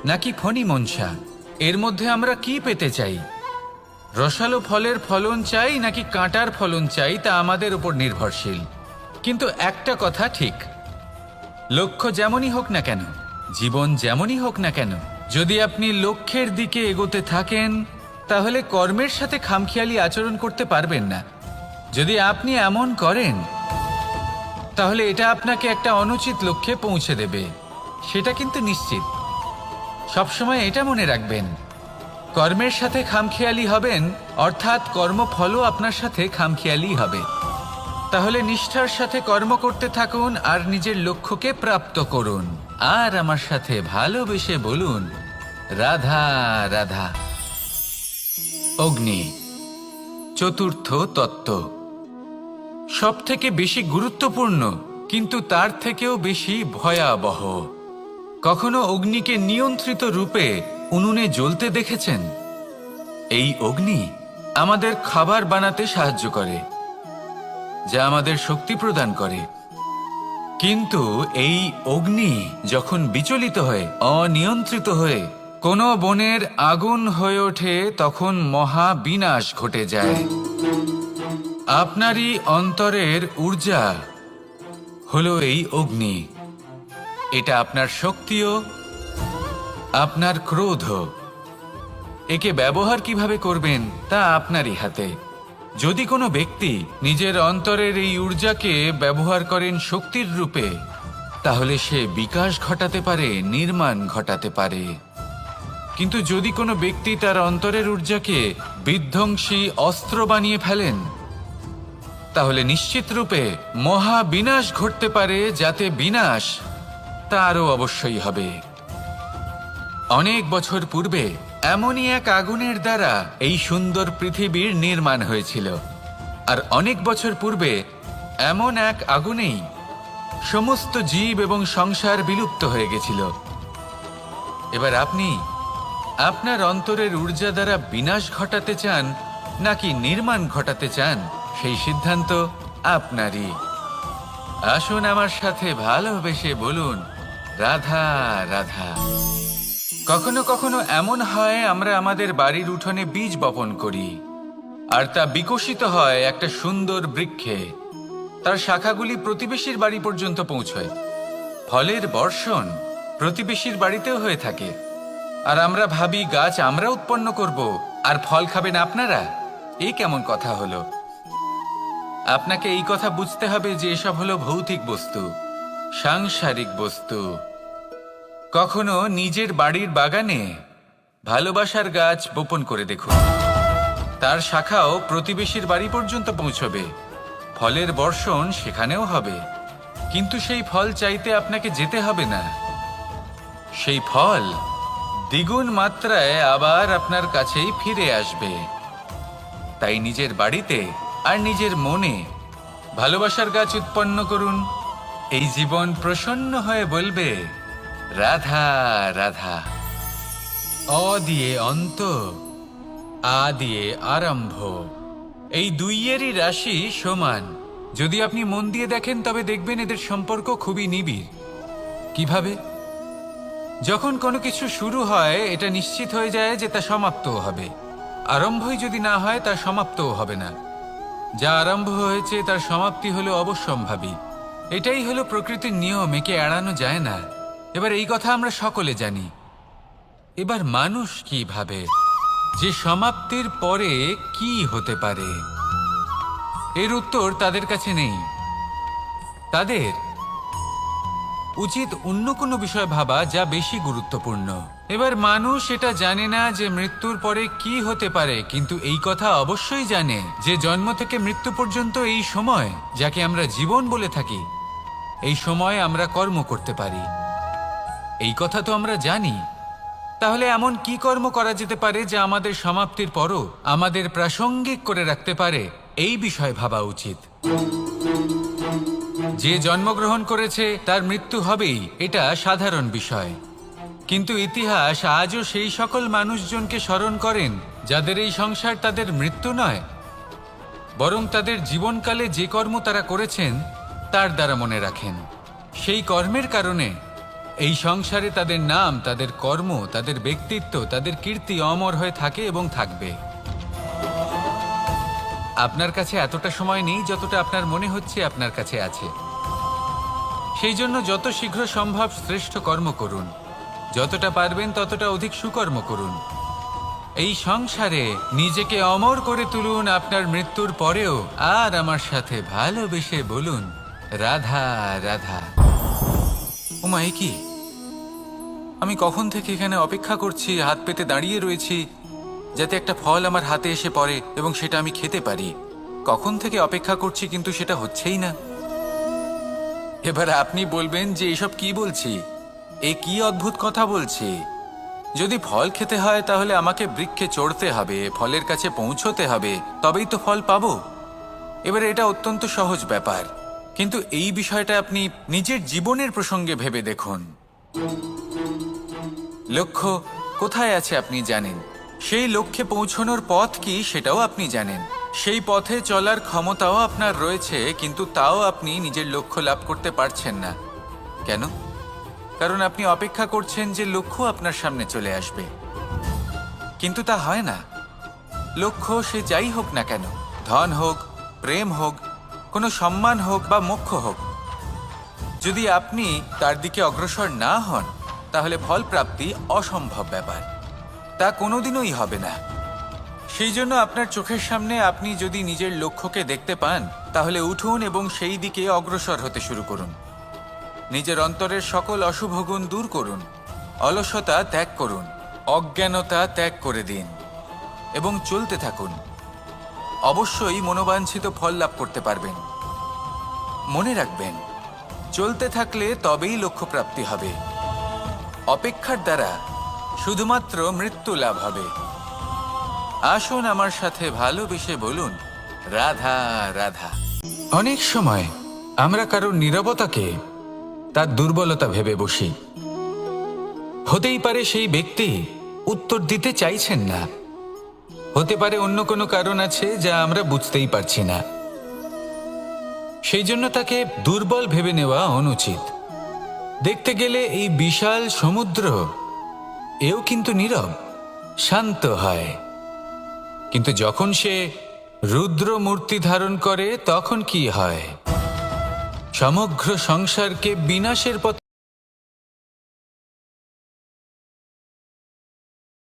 নাকি ফণি মনসা। এর মধ্যে আমরা কি পেতে চাই? রসালো ফলের ফলন চাই নাকি কাঁটার ফলন চাই, তা আমাদের উপর নির্ভরশীল। কিন্তু একটা কথা ঠিক, লক্ষ্য যেমনই হোক না কেন, জীবন যেমনই হোক না কেন, যদি আপনি লক্ষ্যের দিকে এগোতে থাকেন তাহলে কর্মের সাথে খামখেয়ালি আচরণ করতে পারবেন না। যদি আপনি এমন করেন তাহলে এটা আপনাকে একটা অনুচিত লক্ষ্যে পৌঁছে দেবে, সেটা কিন্তু নিশ্চিত। সবসময় এটা মনে রাখবেন, কর্মের সাথে খামখেয়ালি হবেন অর্থাৎ কর্মফলও আপনার সাথে খামখেয়ালি হবে। তাহলে নিষ্ঠার সাথে কর্ম করতে থাকুন আর নিজের লক্ষ্যকে প্রাপ্ত করুন। আর আমার সাথে ভালোবেসে বলুন, রাধা রাধা। অগ্নি চতুর্থ তত্ত্ব, সব থেকে বেশি গুরুত্বপূর্ণ কিন্তু তার থেকেও বেশি ভয়াবহ। কখনো অগ্নিকে নিয়ন্ত্রিত রূপে উনুনে জ্বলতে দেখেছেন? এই অগ্নি আমাদের খাবার বানাতে সাহায্য করে, যা আমাদের শক্তি প্রদান করে। কিন্তু এই অগ্নি যখন বিচলিত হয়ে, অনিয়ন্ত্রিত হয়ে কোনো বনের আগুন হয়ে ওঠে, তখন মহা বিনাশ ঘটে যায়। আপনারই অন্তরের ঊর্জা হলো এই অগ্নি। এটা আপনার শক্তিও, আপনার ক্রোধ। একে ব্যবহার কিভাবে করবেন তা আপনারই হাতে। যদি কোনো ব্যক্তি নিজের অন্তরের এই ঊর্জাকে ব্যবহার করেন শক্তির রূপে, তাহলে সে বিকাশ ঘটাতে পারে, নির্মাণ ঘটাতে পারে। কিন্তু যদি কোনো ব্যক্তি তার অন্তরের ঊর্জাকে বিধ্বংসী অস্ত্র বানিয়ে ফেলেন, তাহলে নিশ্চিত রূপে মহা বিনাশ ঘটতে পারে, যাতে বিনাশ তারও অবশ্যই হবে। অনেক বছর পূর্বে এমনই এক আগুনের দ্বারা এই সুন্দর পৃথিবীর নির্মাণ হয়েছিল। আর অনেক বছর পূর্বে এমন এক আগুনেই সমস্ত জীব এবং সংসার বিলুপ্ত হয়ে গেছিল। এবার আপনি আপনার অন্তরের ঊর্জা দ্বারা বিনাশ ঘটাতে চান নাকি নির্মাণ ঘটাতে চান, সেই সিদ্ধান্ত আপনারই। আসুন আমার সাথে ভালোবেসে বলুন, রাধা রাধা। কখনো কখনো এমন হয় আমরা আমাদের বাড়ির উঠোনে বীজ বপন করি আর তা বিকশিত হয় একটা সুন্দর বৃক্ষে। তার শাখাগুলি প্রতিবেশীর বাড়ি পর্যন্ত পৌঁছয়। ফলের বর্ষণ প্রতিবেশীর বাড়িতেও হয়ে থাকে। আর আমরা ভাবি গাছ আমরা উৎপন্ন করব আর ফল খাবেন আপনারা। এই কেমন কথা হলো? আপনাকে এই কথা বুঝতে হবে যে এসব হলো ভৌতিক বস্তু, সাংসারিক বস্তু। কখনো নিজের বাড়ির বাগানে ভালোবাসার গাছ বপন করে দেখুন। তার শাখাও প্রতিবেশীর বাড়ি পর্যন্ত পৌঁছবে, ফলের বর্ষণ সেখানেও হবে। কিন্তু সেই ফল চাইতে আপনাকে যেতে হবে না, সেই ফল দ্বিগুণ মাত্রায় আবার আপনার কাছেই ফিরে আসবে। তাই নিজের বাড়িতে আর নিজের মনে ভালোবাসার গাছ উৎপন্ন করুন। এই জীবন প্রসন্ন হয়ে বলবে রাধা রাধা। অ দিয়ে অন্ত, আ দিয়ে আরম্ভ, এই দুইয়েরই রাশি সমান। যদি আপনি মন দিয়ে দেখেন তবে দেখবেন এদের সম্পর্ক খুবই নিবিড়। কিভাবে? যখন কোনো কিছু শুরু হয় এটা নিশ্চিত হয়ে যায় যে তা সমাপ্তও হবে। আরম্ভই যদি না হয় তা সমাপ্তও হবে না। যা আরম্ভ হয়েছে তার সমাপ্তি হলো অবশ্যম্ভাবী। এটাই হলো প্রকৃতির নিয়ম, একে এড়ানো যায় না। এবার এই কথা আমরা সকলে জানি। এবার মানুষ কি ভাবে যে সমাপ্তির পরে কি হতে পারে, এর উত্তর তাদের কাছে নেই। তাদের উচিত অন্য কোনো বিষয় ভাবা যা বেশি গুরুত্বপূর্ণ। এবার মানুষ এটা জানে না যে মৃত্যুর পরে কি হতে পারে, কিন্তু এই কথা অবশ্যই জানে যে জন্ম থেকে মৃত্যু পর্যন্ত এই সময়, যাকে আমরা জীবন বলে থাকি, এই সময় আমরা কর্ম করতে পারি। এই কথা তো আমরা জানি। তাহলে এমন কি কর্ম করা যেতে পারে যা আমাদের সমাপ্তির পরও আমাদের প্রাসঙ্গিক করে রাখতে পারে, এই বিষয়ে ভাবা উচিত। যে জন্মগ্রহণ করেছে তার মৃত্যু হবেই, এটা সাধারণ বিষয়। কিন্তু ইতিহাস আজও সেই সকল মানুষজনকে স্মরণ করেন যাদের এই সংসার তাদের মৃত্যু নয়, বরং তাদের জীবনকালে যে কর্ম তারা করেছেন তার দ্বারা মনে রাখেন। সেই কর্মের কারণে এই সংসারে তাদের নাম, তাদের কর্ম, তাদের ব্যক্তিত্ব, তাদের কীর্তি অমর হয়ে থাকে এবং থাকবে। আপনার কাছে এতটা সময় নেই যতটা আপনার মনে হচ্ছে আপনার কাছে আছে। সেই জন্য যত শীঘ্র সম্ভব শ্রেষ্ঠ কর্ম করুন, যতটা পারবেন ততটা অধিক সুকর্ম করুন। এই সংসারে নিজেকে অমর করে তুলুন আপনার মৃত্যুর পরেও। আর আমার সাথে ভালোবেসে বলুন রাধা রাধা। ওমা, এ কি? আমি কখন থেকে এখানে অপেক্ষা করছি, হাত পেতে দাঁড়িয়ে রয়েছি যাতে একটা ফল আমার হাতে এসে পড়ে এবং সেটা আমি খেতে পারি। কখন থেকে অপেক্ষা করছি, কিন্তু সেটা হচ্ছেই না। এবার আপনি বলবেন যে এসব কি বলছি, এ কি অদ্ভুত কথা বলছি। যদি ফল খেতে হয় তাহলে আমাকে বৃক্ষে চড়তে হবে, ফলের কাছে পৌঁছতে হবে, তবেই তো ফল পাবো। এবার এটা অত্যন্ত সহজ ব্যাপার, কিন্তু এই বিষয়টা আপনি নিজের জীবনের প্রসঙ্গে ভেবে দেখুন। লক্ষ্য কোথায় আছে আপনি জানেন, সেই লক্ষ্যে পৌঁছানোর পথ কি সেটাও আপনি জানেন, সেই পথে চলার ক্ষমতাও আপনার রয়েছে, কিন্তু তাও আপনি নিজের লক্ষ্য লাভ করতে পারছেন না। কেন? কারণ আপনি অপেক্ষা করছেন যে লক্ষ্য আপনার সামনে চলে আসবে, কিন্তু তা হয় না। লক্ষ্য সে যাই হোক না কেন, ধন হোক, প্রেম হোক, কোনো সম্মান হোক বা মোক্ষ হোক, যদি আপনি তার দিকে অগ্রসর না হন তাহলে ফল প্রাপ্তি অসম্ভব ব্যাপার, তা কোনোদিনই হবে না। সেই জন্য আপনার চোখের সামনে আপনি যদি নিজের লক্ষ্যকে দেখতে পান তাহলে উঠুন এবং সেই দিকে অগ্রসর হতে শুরু করুন। নিজের অন্তরের সকল অশুভ গুণ দূর করুন, অলসতা ত্যাগ করুন, অজ্ঞানতা ত্যাগ করে দিন এবং চলতে থাকুন। অবশ্যই মনোবাঞ্ছিত ফল লাভ করতে পারবেন। মনে রাখবেন, চলতে থাকলে তবেই লক্ষ্য প্রাপ্তি হবে। অপেক্ষার দ্বারা শুধুমাত্র মৃত্যু লাভ হবে। আসুন আমার সাথে ভালোবেসে বলুন রাধা রাধা। অনেক সময় আমরা কারোর নীরবতাকে তার দুর্বলতা ভেবে বসি। হতেই পারে সেই ব্যক্তি উত্তর দিতে চাইছেন না, হতে পারে অন্য কোনো কারণ আছে যা আমরা বুঝতেই পারছি না। সেই জন্য তাকে দুর্বল ভেবে নেওয়া অনুচিত। দেখতে গেলে এই বিশাল সমুদ্র এও কিন্তু নীরব, শান্ত হয়। কিন্তু যখন সে রুদ্র মূর্তি ধারণ করে তখন কি হয়? সমগ্র সংসারকে বিনাশের পথে